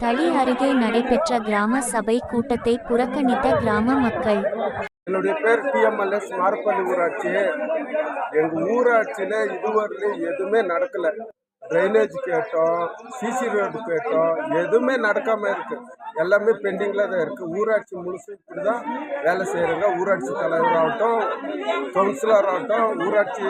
தளி அருகே நடைபெற்ற கிராம சபை கூட்டத்தை புறக்கணித்த கிராம மக்கள். என்னுடைய பேர் TMLS மாரப்பள்ளி ஊராட்சி. எங்கள் ஊராட்சியில் இதுவரையிலும் எதுவுமே நடக்கலை. ட்ரைனேஜ் கேட்டோம், சிசி ரோடு கேட்டோம், எதுவுமே நடக்காமல் இருக்குது. எல்லாமே பெண்டிங்கில் தான் இருக்குது. ஊராட்சி முழுசு இப்படி தான் வேலை செய்கிறாங்க. ஊராட்சி தலைவர் ஆகட்டும், கவுன்சிலர் ஆகட்டும், ஊராட்சி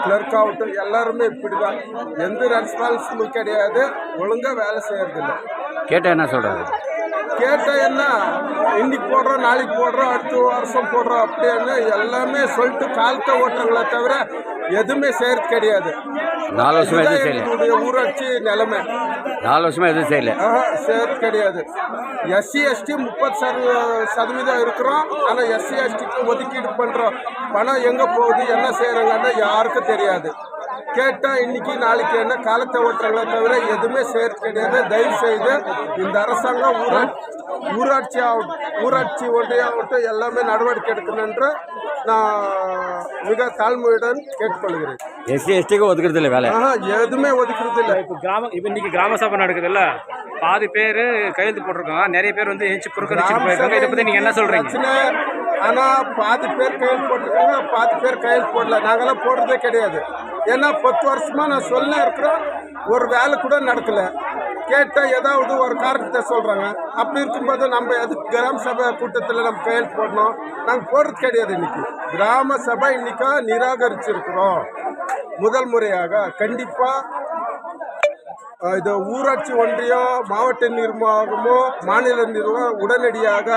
கிளர்க் ஆகட்டும், எல்லாருமே இப்படி தான். எந்த ரெஸ்பான்சிபிள் கிடையாது. ஒழுங்காக வேலை செய்கிறதில்ல. கேட்டால் என்ன சொல்கிறாரு? கேட்டால் என்ன, இன்னைக்கு போடுறோம், நாளைக்கு போடுறோம், அடுத்த வருஷம் போடுறோம் அப்படின்னு எல்லாமே சொல்லிட்டு காலத்தை ஓட்டுறங்களே தவிர எதுவுமே செய்யறது கிடையாது. 4 வருஷமா எதுவும் செய்யல. ஊராட்சி நிலைமை 4 வருஷமா எதுவும் செய்யல. செய்யறது கிடையாது. SC ST 30% இருக்கிறோம். ஆனால் SC STக்கு ஒதுக்கீடு பண்ணுறோம். பணம் எங்கே போகுது, என்ன செய்கிறாங்கன்னு யாருக்கும் தெரியாது. கேட்டால் இன்னைக்கு நாளைக்கு என்ன காலத்தை ஓட்டுறாங்களே தவிர எதுவுமே செய்யறது கிடையாது. தயவு செய்து இந்த அரசாங்கம் ஊராட்சி ஒன்றியாகட்டும் எல்லாமே நடவடிக்கை எடுக்கணும் என்று நான் மிக தாழ்மையுடன் கேட்டுக்கொள்கிறேன். SC STக்கு ஒதுக்கிறது இல்லை, வேலை எதுவுமே ஒதுக்கிறது இல்லை. இப்போ இன்னைக்கு கிராம சபை நடக்குதுல்ல, பாதி பேர் கையெழுத்து போட்டிருக்காங்க, நிறைய பேர் வந்து எஞ்சி புறக்கணிச்சு போயிருக்காங்க. இதை பற்றி நீங்கள் என்ன சொல்கிறீங்க? ஆனால் பாதி பேர் கையெழுத்து போட்டிருக்காங்க, பாதி பேர் கையெழுத்து போடல. நாங்களாம் போடுறதே கிடையாது. ஏன்னா 10 வருஷமா நான் சொல்ல இருக்கிறோம், ஒரு வேலை கூட நடக்கலை. கேட்டால் ஏதாவது ஒரு காரணத்தை சொல்கிறாங்க. அப்படி இருக்கும்போது நம்ம எதுக்கு கிராம சபை கூட்டத்தில் நம்ம கையெழுத்து போடணும்? நாங்கள் போடுறது கிடையாது. இன்னைக்கு கிராம சபை இன்னைக்கா நிராகரிச்சிருக்கிறோம். முதல் முறையாக கண்டிப்பாக இது ஊராட்சி ஒன்றியம், மாவட்ட நிர்வாகமோ மாநில நிர்வாகம் உடனடியாக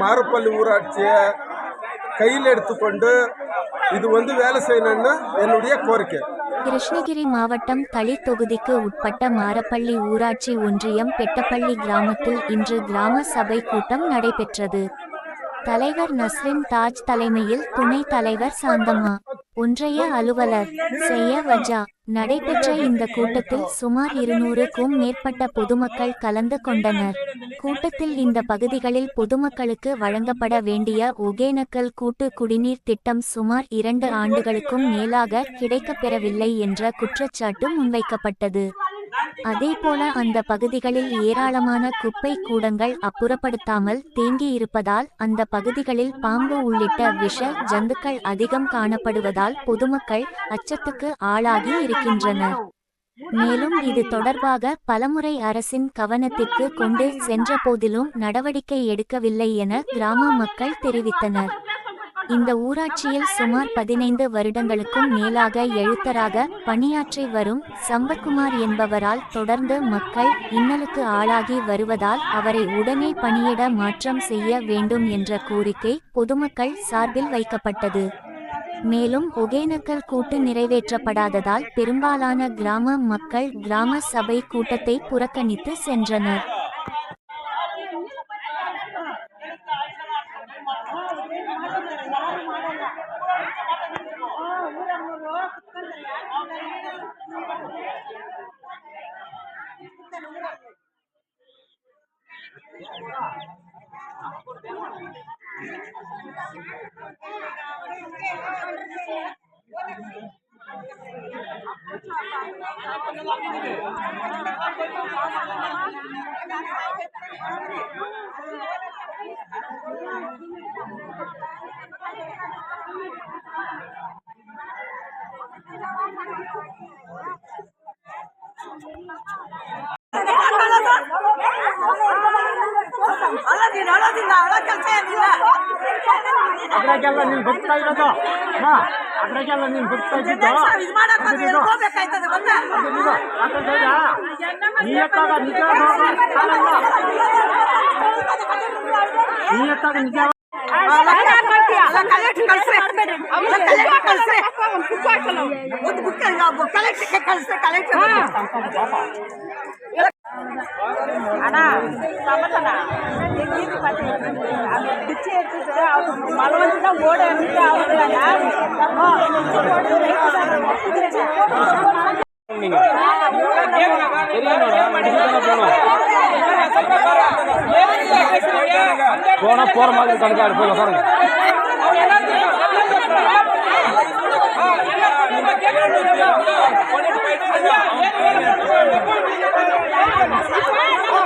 மாரப்பள்ளி ஊராட்சியை கையில் எடுத்துக்கொண்டு இது வேலை செய்யணும்னு என்னுடைய கோரிக்கை. கிருஷ்ணகிரி மாவட்டம் தளி தொகுதிக்கு உட்பட்ட மாரப்பள்ளி ஊராட்சி ஒன்றியம் பெட்டப்பள்ளி கிராமத்தில் இன்று கிராம சபை கூட்டம் நடைபெற்றது. தலைவர் நஸ்ரின் தாஜ் தலைமையில் துணைத் தலைவர் சாந்தம்மா, ஒன்றிய அலுவலர் செய்ய வஜா நடைபெற்ற இந்த கூட்டத்தில் சுமார் 200க்கும் மேற்பட்ட பொதுமக்கள் கலந்து கொண்டனர். கூட்டத்தில் இந்த பகுதிகளில் பொதுமக்களுக்கு வழங்கப்பட வேண்டிய ஒகேனக்கல் கூட்டு குடிநீர் திட்டம் சுமார் 2 ஆண்டுகளுக்கும் மேலாக கிடைக்கப்பெறவில்லை என்ற குற்றச்சாட்டு முன்வைக்கப்பட்டது. அதேபோல அந்த பகுதிகளில் ஏராளமான குப்பை கூடங்கள் அப்புறப்படுத்தாமல் தேங்கியிருப்பதால் அந்த பகுதிகளில் பாம்பு உள்ளிட்ட விஷ ஜந்துக்கள் அதிகம் காணப்படுவதால் பொதுமக்கள் அச்சத்துக்கு ஆளாகி இருக்கின்றனர். மேலும் இது தொடர்பாக பலமுறை அரசின் கவனத்திற்கு கொண்டு சென்ற போதிலும் நடவடிக்கை எடுக்கவில்லை என கிராம மக்கள் தெரிவித்தனர். இந்த ஊராட்சியில் சுமார் 15 வருடங்களுக்கும் மேலாக எழுத்தராக பணியாற்றி வரும் சம்பத்குமார் என்பவரால் தொடர்ந்து மக்கள் இன்னலுக்கு ஆளாகி வருவதால் அவரை உடனே பணியிட மாற்றம் செய்ய வேண்டும் என்ற கோரிக்கை பொதுமக்கள் சார்பில் வைக்கப்பட்டது. மேலும் ஒகேனக்கல் கூட்டு நிறைவேற்றப்படாததால் பெரும்பாலான கிராம மக்கள் கிராம சபை கூட்டத்தை புறக்கணித்து சென்றனர். ಅದ್ರಾಗೆಲ್ಲ ನೀನು ಬರ್ತಾ ಇರೋದು ಅದ್ರಾಗೆಲ್ಲ ನೀನು ಬರ್ತಾ ಇದ್ದಿದ್ದು ನಿಜ ஆனா சமத்தனா எங்கேயும் பார்த்தீங்கன்னா அந்த பிச்சை எடுத்துட்டு அவங்க மழை வந்துதான் ஓட எடுத்துட்டு போனா போற மாதிரி கணக்காடு போய் பாருங்க. Come on.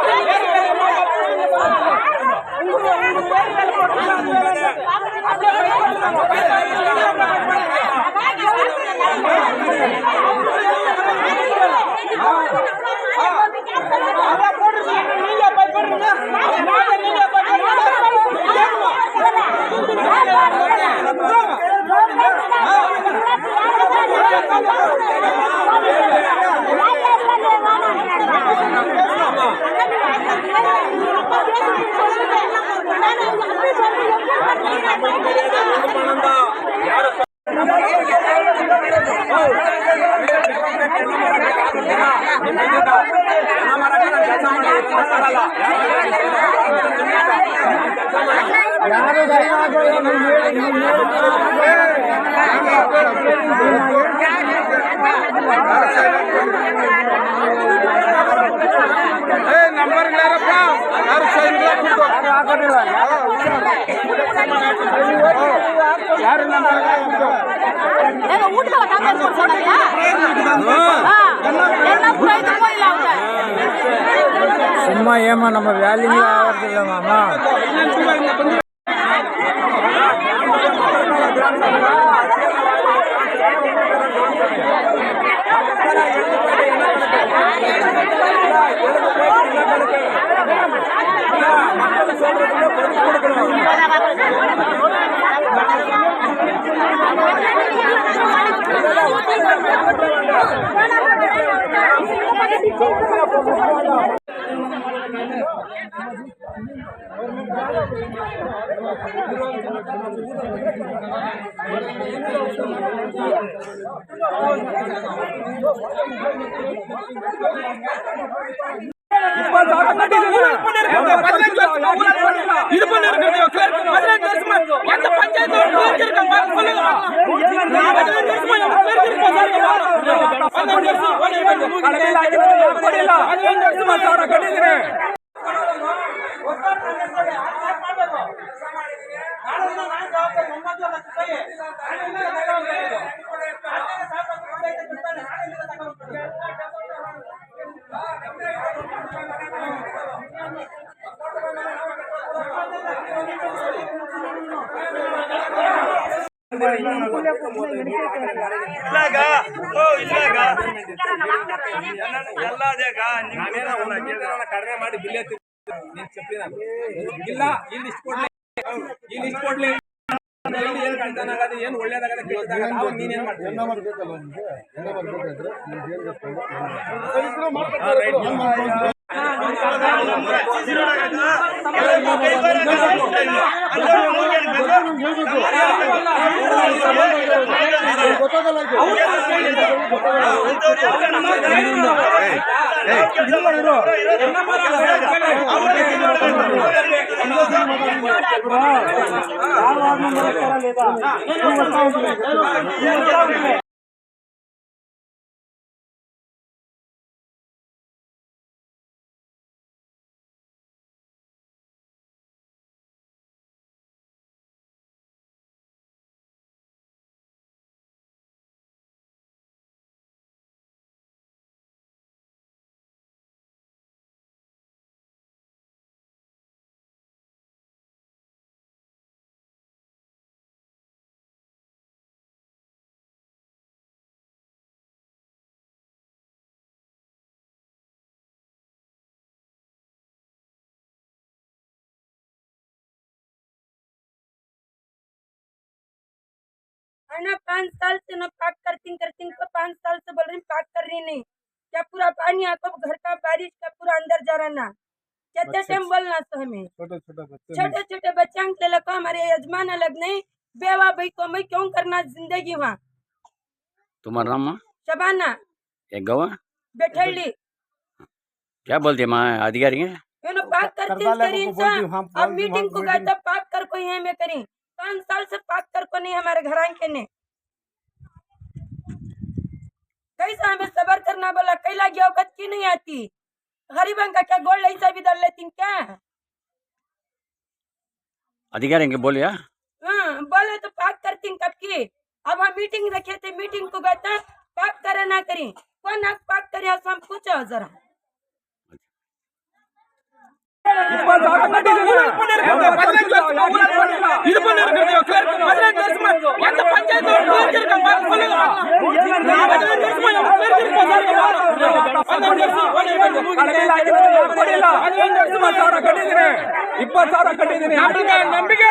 ನಂಬರ್ ಯಾರು ಸೈನ್ ಯಾರು ನಂಬರ್ சும்மா ஏமா நம்ம வேலைங்களா ஆகிறது இல்லை மாமா. ಕಡಿಮೆ ಮಾಡಿ ಬಿಲ್ ಇಲ್ಲ ಇಲ್ಲಿ ಇಷ್ಟು ಕೊಡ್ಲಿ ಇಲ್ಲಿ ಇಷ್ಟು ಕೊಡ್ಲಿ ಏನ್ ಕಳ್ತನಾಗದು ಏನ್ ಒಳ್ಳೇದಾಗದ ನೀನೇನ್ ಮಾಡ್ತೀನಿ अन्ना 5 साल से न पाक करती को 5 साल से बोल रही पाक कर रही नहीं क्या पूरा पानी आपको घर का बारिश का पूरा अंदर जा रहा ना कितने टाइम बोलना तो हमें छोटे छोटे बच्चे के लगा हमारे यजमान अलग नहीं बेवा भाई को मैं क्यों करना जिंदगी वहाँ तुम्हारा नाम माँ? शबाना एक गवा बैठली क्या बोलती है माँ अधिकारी है? पाक करती अब मीटिंग को गए तब पाक कर कोई है मैं करी 5 साल से पाक कर को नहीं हमारे घर के ने कैसा हमें सबर करना बोला कैला गया औकत की नहीं आती गरीबों का क्या गोल्ड ऐसा भी डाल लेती क्या अधिकारी के बोलिया हाँ बोले तो पाक करती कब की अब हम मीटिंग रखे थे मीटिंग को गए थे पाक करे ना करी कौन हक पाक करे हम पूछो जरा ನಂಬಿಕೆ